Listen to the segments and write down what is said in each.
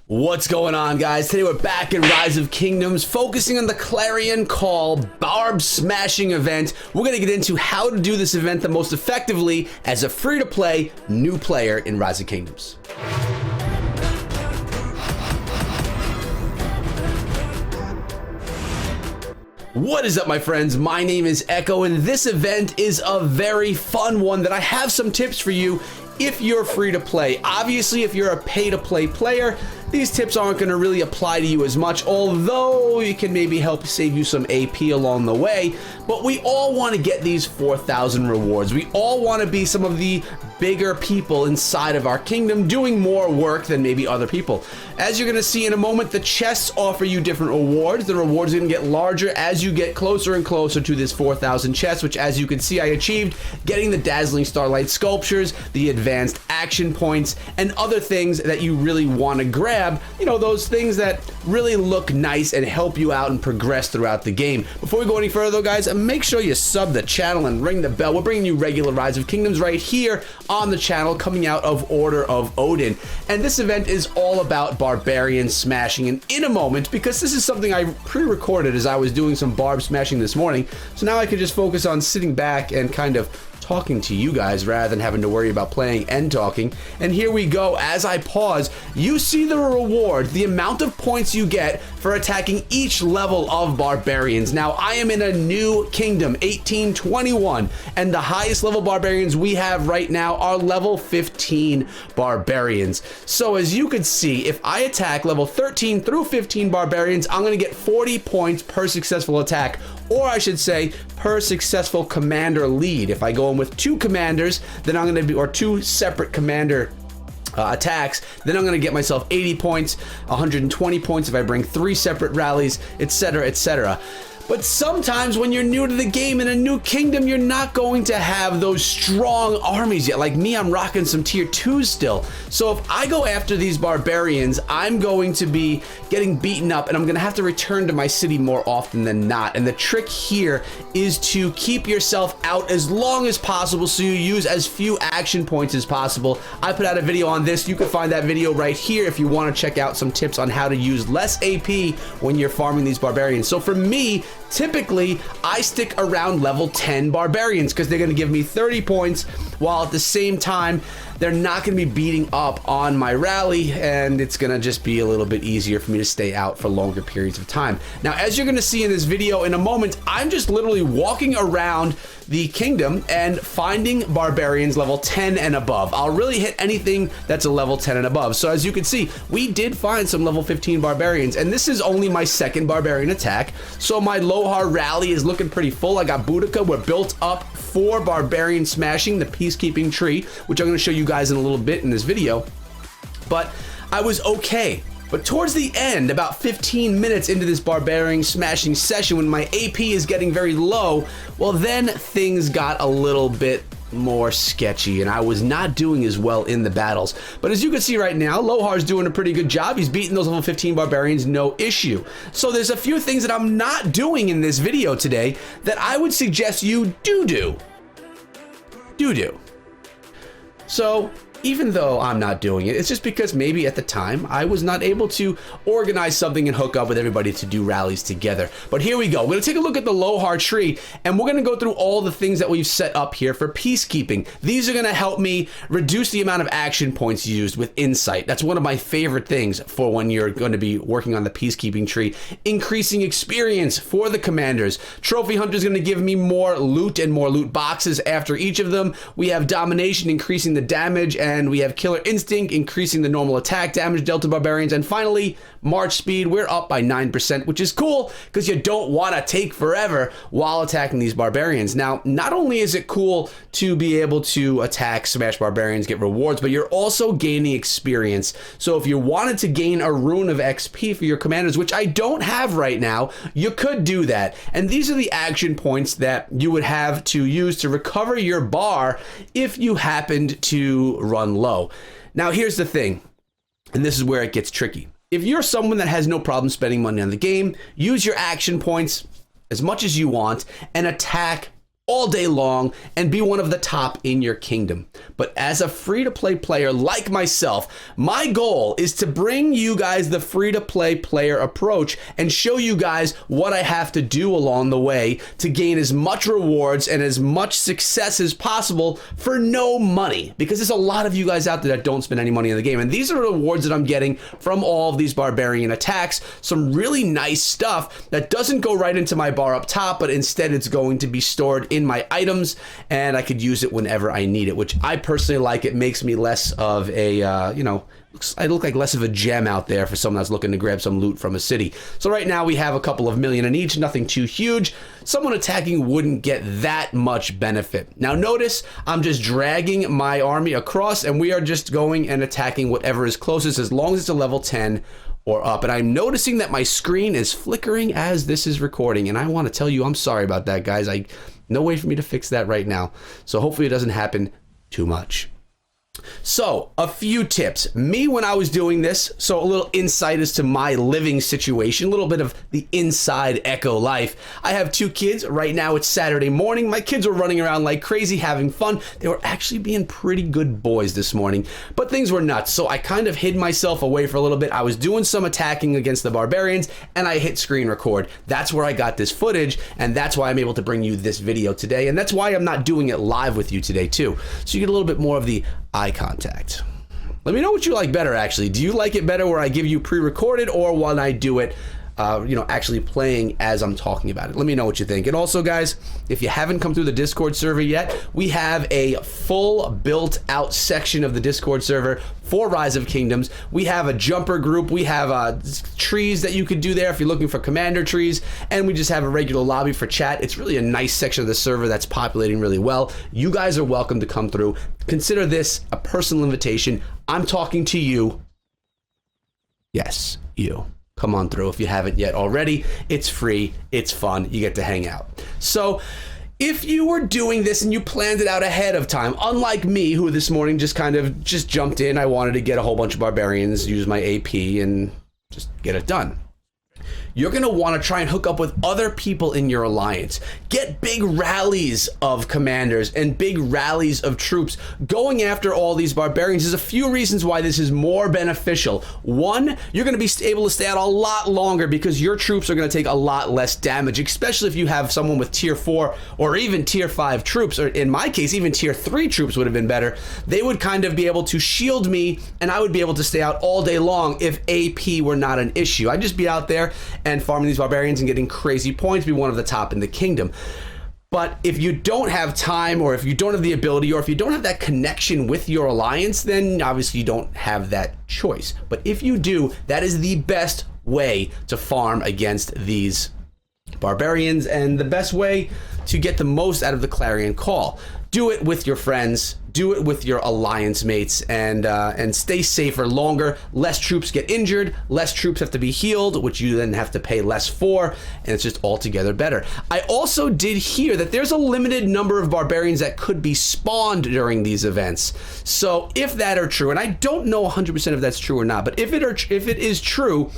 What's going on, guys? Today we're back in Rise of Kingdoms, focusing on the Clarion Call Barb Smashing event. We're going to get into how to do this event the most effectively as a free-to-play new player in Rise of Kingdoms. What is up, my friends? My name is Echo, and this event is a very fun one that I have some tips for you if you're free to play. Obviously, if you're a pay-to-play player, these tips aren't going to really apply to you as much, although it can maybe help save you some AP along the way. But we all want to get these 4,000 rewards. We all want to be some of the bigger people inside of our kingdom, doing more work than maybe other people. As you're going to see in a moment, the chests offer you different rewards. The rewards are going to get larger as you get closer and closer to this 4,000 chests, which, as you can see, I achieved getting the Dazzling Starlight Sculptures, the advanced action points, and other things that you really want to grab. You know, those things that really look nice and help you out and progress throughout the game. Before we go any further, though, guys, make sure you sub the channel and ring the bell. We're bringing you regular Rise of Kingdoms right here on the channel, coming out of Order of Odin. And this event is all about Barbarian smashing. And in a moment, because this is something I pre-recorded as I was doing some barb smashing this morning, so now I can just focus on sitting back and kind of talking to you guys rather than having to worry about playing and talking. And here we go. As I pause, you see the reward, the amount of points you get for attacking each level of barbarians. Now, I am in a new kingdom, 1821, and the highest level barbarians we have right now are level 15 barbarians. So as you can see, if I attack level 13 through 15 barbarians, I'm going to get 40 points per successful attack, or I should say per successful commander lead. If I go in with two commanders, then I'm going to be, or two separate commander attacks, then I'm going to get myself 80 points, 120 points if I bring three separate rallies, etc., etc. But sometimes when you're new to the game in a new kingdom, you're not going to have those strong armies yet. Like me, I'm rocking some tier 2s still. So if I go after these barbarians, I'm going to be getting beaten up and I'm going to have to return to my city more often than not. And the trick here is to keep yourself out as long as possible so you use as few action points as possible. I put out a video on this. You can find that video right here if you want to check out some tips on how to use less AP when you're farming these barbarians. So for me, typically, I stick around level 10 barbarians because they're going to give me 30 points, while at the same time, they're not going to be beating up on my rally, and it's going to just be a little bit easier for me to stay out for longer periods of time. Now, as you're going to see in this video in a moment, I'm just literally walking around the kingdom and finding barbarians level 10 and above. I'll really hit anything that's a level 10 and above. So as you can see, we did find some level 15 barbarians, and this is only my second barbarian attack. So my Lohar rally is looking pretty full. I got Boudica. We're built up for barbarian smashing, the peacekeeping tree, which I'm going to show you guys in a little bit in this video. But I was okay. But towards the end, about 15 minutes into this barbarian smashing session, when my AP is getting very low, well, then things got a little bit more sketchy, and I was not doing as well in the battles. But as you can see right now, Lohar's doing a pretty good job. He's beating those level 15 barbarians, no issue. So there's a few things that I'm not doing in this video today that I would suggest you do. So even though I'm not doing it, it's just because maybe at the time I was not able to organize something and hook up with everybody to do rallies together. But here we go. We're going to take a look at the Lohar tree, and we're going to go through all the things that we've set up here for peacekeeping. These are going to help me reduce the amount of action points used with insight. That's one of my favorite things for when you're going to be working on the peacekeeping tree. Increasing experience for the commanders. Trophy Hunter is going to give me more loot and more loot boxes after each of them. We have domination, increasing the damage, and we have Killer Instinct, increasing the normal attack damage dealt to barbarians. And finally, March Speed, we're up by 9%, which is cool because you don't want to take forever while attacking these barbarians. Now, not only is it cool to be able to attack, smash barbarians, get rewards, but you're also gaining experience. So if you wanted to gain a rune of XP for your commanders, which I don't have right now, you could do that. And these are the action points that you would have to use to recover your bar if you happened to run low. Now, here's the thing, and this is where it gets tricky. If you're someone that has no problem spending money on the game, use your action points as much as you want and attack all day long and be one of the top in your kingdom. But as a free-to-play player like myself, my goal is to bring you guys the free-to-play player approach and show you guys what I have to do along the way to gain as much rewards and as much success as possible for no money. Because there's a lot of you guys out there that don't spend any money in the game. And these are the rewards that I'm getting from all of these barbarian attacks. Some really nice stuff that doesn't go right into my bar up top, but instead it's going to be stored in my items, and I could use it whenever I need it, which I personally like. It makes me less of a, I look like less of a gem out there for someone that's looking to grab some loot from a city. So right now we have a couple of million in each, nothing too huge. Someone attacking wouldn't get that much benefit. Now notice I'm just dragging my army across, and we are just going and attacking whatever is closest as long as it's a level 10 or up. And I'm noticing that my screen is flickering as this is recording, and I want to tell you I'm sorry about that, guys. No way for me to fix that right now, so hopefully it doesn't happen too much. So a few tips. Me when I was doing this, so a little insight as to my living situation, a little bit of the inside Echo life. I have 2 kids. Right now it's Saturday morning. My kids were running around like crazy, having fun. They were actually being pretty good boys this morning, but things were nuts. So I kind of hid myself away for a little bit. I was doing some attacking against the barbarians, and I hit screen record. That's where I got this footage, and that's why I'm able to bring you this video today. And that's why I'm not doing it live with you today too. So you get a little bit more of the eye contact. Let me know what you like better, actually. Do you like it better where I give you pre-recorded, or when I do it actually playing as I'm talking about it? Let me know what you think. And also, guys, if you haven't come through the Discord server yet, we have a full built out section of the Discord server for Rise of Kingdoms. We have a jumper group. We have trees that you could do there if you're looking for commander trees. And we just have a regular lobby for chat. It's really a nice section of the server that's populating really well. You guys are welcome to come through. Consider this a personal invitation. I'm talking to you. Yes, you. Come on through if you haven't yet already. It's free, it's fun, you get to hang out. So if you were doing this and you planned it out ahead of time, unlike me, who this morning just jumped in, I wanted to get a whole bunch of barbarians, use my AP, and just get it done. You're going to want to try and hook up with other people in your alliance. Get big rallies of commanders and big rallies of troops going after all these barbarians. There's a few reasons why this is more beneficial. One, you're going to be able to stay out a lot longer because your troops are going to take a lot less damage, especially if you have someone with tier 4 or even tier 5 troops, or in my case, even tier 3 troops would have been better. They would kind of be able to shield me, and I would be able to stay out all day long if AP were not an issue. I'd just be out there and farming these barbarians and getting crazy points, be one of the top in the kingdom. But if you don't have time, or if you don't have the ability, or if you don't have that connection with your alliance, then obviously you don't have that choice. But if you do, that is the best way to farm against these barbarians and the best way to get the most out of the Clarion Call. Do it with your friends, do it with your alliance mates, and stay safer longer. Less troops get injured, less troops have to be healed, which you then have to pay less for, and it's just altogether better. I also did hear that there's a limited number of barbarians that could be spawned during these events. So if that are true, and I don't know 100% if that's true or not, but if it is true,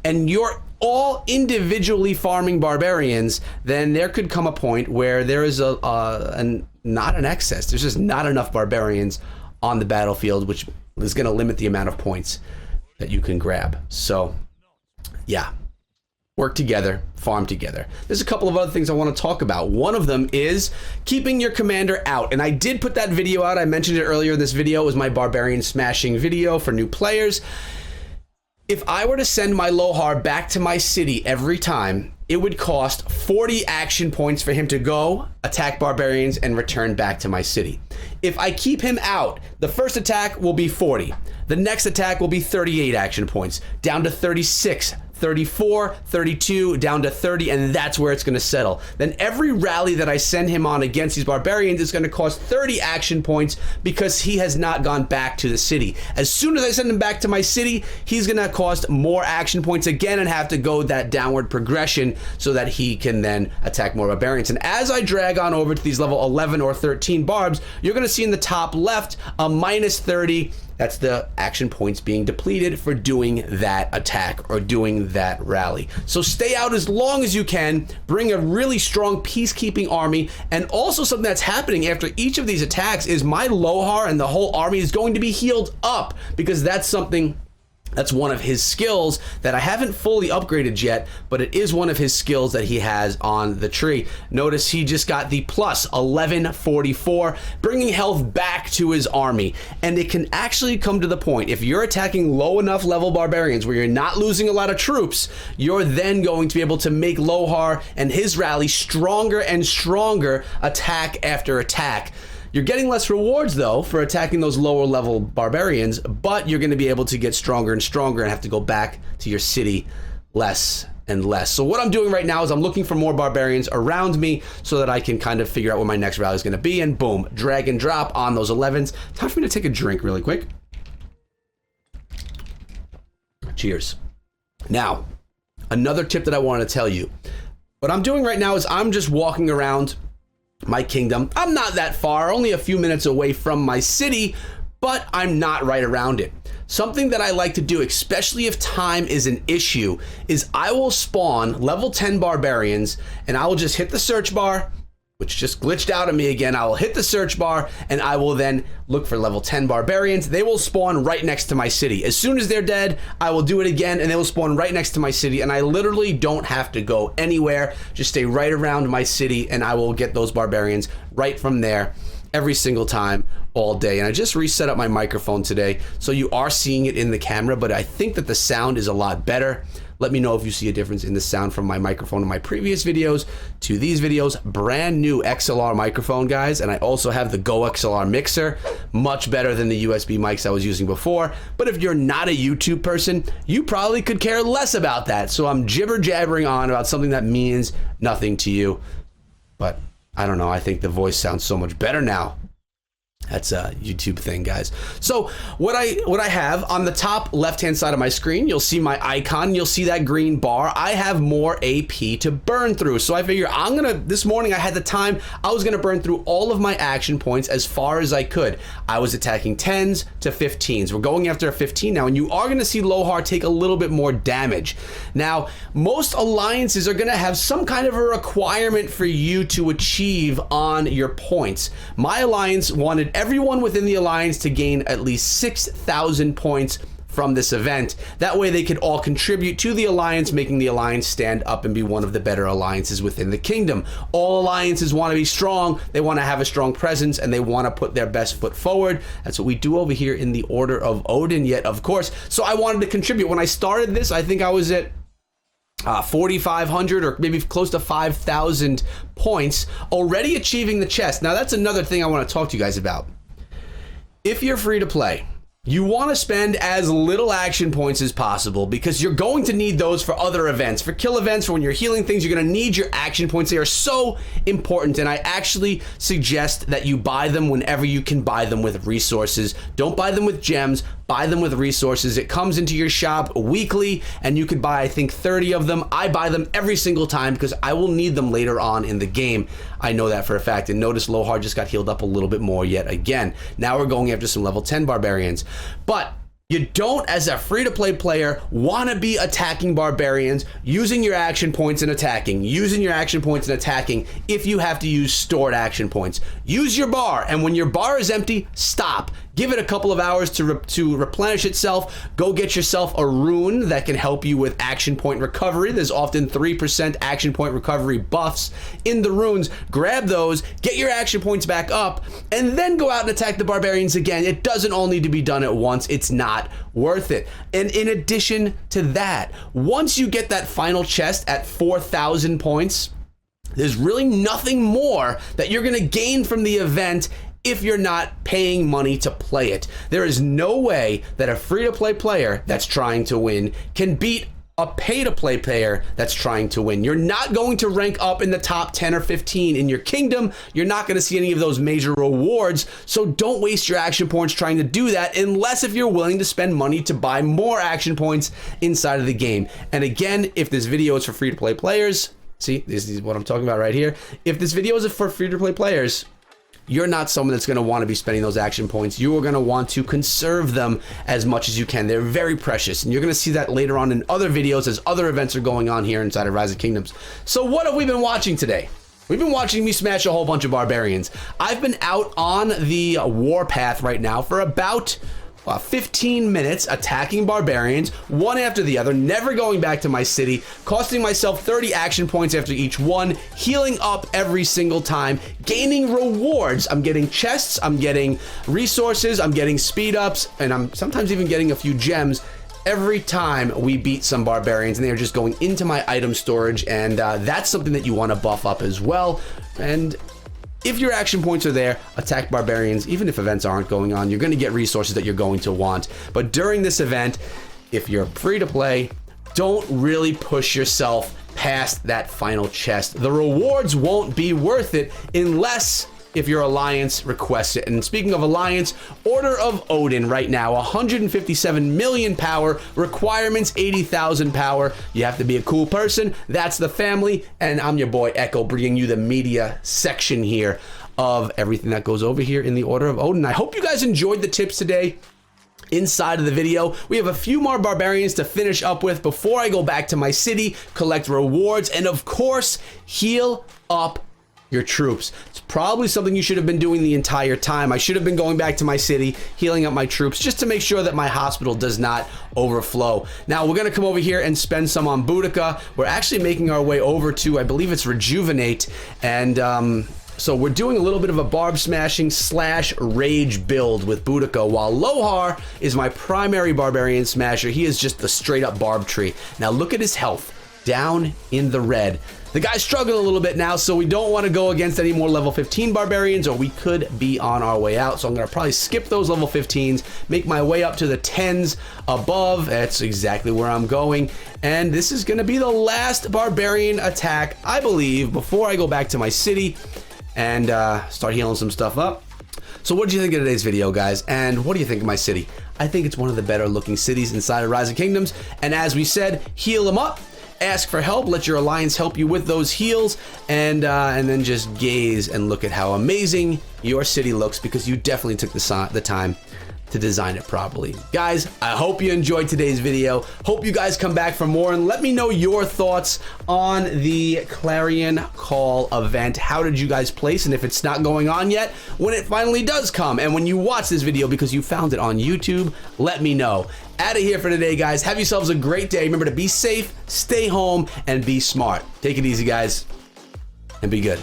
and you're all individually farming barbarians, then there could come a point where there is not an excess. There's just not enough barbarians on the battlefield, which is going to limit the amount of points that you can grab. So, yeah, work together, farm together. There's a couple of other things I want to talk about. One of them is keeping your commander out. And I did put that video out. I mentioned it earlier in this video. It was my barbarian smashing video for new players. If I were to send my Lohar back to my city every time, it would cost 40 action points for him to go, attack barbarians, and return back to my city. If I keep him out, the first attack will be 40. The next attack will be 38 action points, down to 36, 34, 32, down to 30, and that's where it's going to settle. Then every rally that I send him on against these barbarians is going to cost 30 action points because he has not gone back to the city. As soon as I send him back to my city, he's going to cost more action points again and have to go that downward progression so that he can then attack more barbarians. And as I drag on over to these level 11 or 13 barbs, you're going to see in the top left a minus 30 That's the action points being depleted for doing that attack or doing that rally. So stay out as long as you can, bring a really strong peacekeeping army, and also something that's happening after each of these attacks is my Lohar and the whole army is going to be healed up, because that's one of his skills that I haven't fully upgraded yet, but it is one of his skills that he has on the tree. Notice he just got the plus 1144, bringing health back to his army. And it can actually come to the point, if you're attacking low enough level barbarians where you're not losing a lot of troops, you're then going to be able to make Lohar and his rally stronger and stronger, attack after attack. You're getting less rewards, though, for attacking those lower level barbarians, but you're going to be able to get stronger and stronger and have to go back to your city less and less. So what I'm doing right now is I'm looking for more barbarians around me so that I can kind of figure out what my next rally is going to be, and boom, drag and drop on those 11s. Time for me to take a drink really quick. Cheers. Now, another tip that I want to tell you. What I'm doing right now is I'm just walking around my kingdom. I'm not that far, only a few minutes away from my city, but I'm not right around it. Something that I like to do, especially if time is an issue, is I will spawn level 10 barbarians and I will just hit the search bar, which just glitched out at me again. I will hit the search bar and I will then look for level 10 barbarians. They will spawn right next to my city. As soon as they're dead, I will do it again and they will spawn right next to my city, and I literally don't have to go anywhere. Just stay right around my city and I will get those barbarians right from there every single time, all day. And I just reset up my microphone today, so you are seeing it in the camera, but I think that the sound is a lot better. Let me know if you see a difference in the sound from my microphone in my previous videos to these videos. Brand new XLR microphone, guys, and I also have the Go XLR mixer, much better than the USB mics I was using before. But if you're not a YouTube person, you probably could care less about that. So I'm jibber jabbering on about something that means nothing to you. But I don't know, I think the voice sounds so much better now. That's a YouTube thing, guys. So what I have on the top left-hand side of my screen, you'll see my icon. You'll see that green bar. I have more AP to burn through. So I figure this morning I had the time, I was gonna burn through all of my action points as far as I could. I was attacking 10s to 15s. We're going after a 15 now, and you are gonna see Lohar take a little bit more damage. Now, most alliances are gonna have some kind of a requirement for you to achieve on your points. My alliance wanted everyone within the alliance to gain at least 6,000 points from this event. That way they could all contribute to the alliance, making the alliance stand up and be one of the better alliances within the kingdom. All alliances want to be strong, they want to have a strong presence, and they want to put their best foot forward. That's what we do over here in the Order of Odin, yet of course. So I wanted to contribute. When I started this, I think I was at 4,500 or maybe close to 5,000 points, already achieving the chest. Now that's another thing I want to talk to you guys about. If you're free to play, you want to spend as little action points as possible, because you're going to need those for other events, for kill events, for when you're healing things. You're going to need your action points. They are so important, and I actually suggest that you buy them whenever you can buy them with resources. Don't buy them with gems, buy them with resources. It comes into your shop weekly, and you could buy, I think, 30 of them. I buy them every single time because I will need them later on in the game. I know that for a fact. And notice Lohar just got healed up a little bit more yet again. Now we're going after some level 10 barbarians. But you don't, as a free-to-play player, want to be attacking barbarians, using your action points and attacking, using your action points and attacking if you have to use stored action points. Use your bar, and when your bar is empty, stop. Give it a couple of hours to replenish itself. Go get yourself a rune that can help you with action point recovery. There's often 3% action point recovery buffs in the runes. Grab those, get your action points back up, and then go out and attack the barbarians again. It doesn't all need to be done at once. It's not worth it. And in addition to that, once you get that final chest at 4,000 points, there's really nothing more that you're gonna gain from the event if you're not paying money to play it. There is no way that a free-to-play player that's trying to win can beat a pay-to-play player that's trying to win. You're not going to rank up in the top 10 or 15 in your kingdom. You're not going to see any of those major rewards, so don't waste your action points trying to do that, unless if you're willing to spend money to buy more action points inside of the game. And again, if this video is for free-to-play players, see, this is what I'm talking about right here. If this video is for free-to-play players, you're not someone that's going to want to be spending those action points. You are going to want to conserve them as much as you can. They're very precious, and you're going to see that later on in other videos as other events are going on here inside of Rise of Kingdoms. So what have we been watching today? We've been watching me smash a whole bunch of barbarians. I've been out on the warpath right now for about 15 minutes attacking barbarians, one after the other, never going back to my city, costing myself 30 action points after each one, healing up every single time, gaining rewards. I'm getting chests, I'm getting resources, I'm getting speed ups, and I'm sometimes even getting a few gems every time we beat some barbarians, and they are just going into my item storage, and that's something that you want to buff up as well. And if your action points are there, attack barbarians. Even if events aren't going on, you're going to get resources that you're going to want. But during this event, if you're free to play, don't really push yourself past that final chest. The rewards won't be worth it unless if your alliance requests it. And speaking of alliance, Order of Odin right now, 157 million power, requirements 80,000 power. You have to be a cool person. That's the family, and I'm your boy Echo, bringing you the media section here of everything that goes over here in the Order of Odin. I hope you guys enjoyed the tips today. Inside of the video, we have a few more barbarians to finish up with before I go back to my city, collect rewards, and of course, heal up your troops. It's probably something you should have been doing the entire time. I should have been going back to my city, healing up my troops, just to make sure that my hospital does not overflow. Now, we're gonna come over here and spend some on Boudica. We're actually making our way over to, I believe it's Rejuvenate, and so we're doing a little bit of a barb smashing / rage build with Boudica, while Lohar is my primary barbarian smasher. He is just the straight up barb tree. Now look at his health, down in the red. The guy's struggling a little bit now, so we don't want to go against any more level 15 barbarians, or we could be on our way out. So I'm going to probably skip those level 15s, make my way up to the 10s above. That's exactly where I'm going. And this is going to be the last barbarian attack, I believe, before I go back to my city and start healing some stuff up. So what did you think of today's video, guys? And what do you think of my city? I think it's one of the better looking cities inside of Rise of Kingdoms. And as we said, heal them up. Ask for help, let your alliance help you with those heals, and then just gaze and look at how amazing your city looks, because you definitely took the time to design it properly. Guys, I hope you enjoyed today's video. Hope you guys come back for more, and let me know your thoughts on the Clarion Call event. How did you guys place? And if it's not going on yet, when it finally does come, and when you watch this video because you found it on YouTube, let me know. Out of here for today, guys. Have yourselves a great day. Remember to be safe, stay home, and be smart. Take it easy, guys, and be good.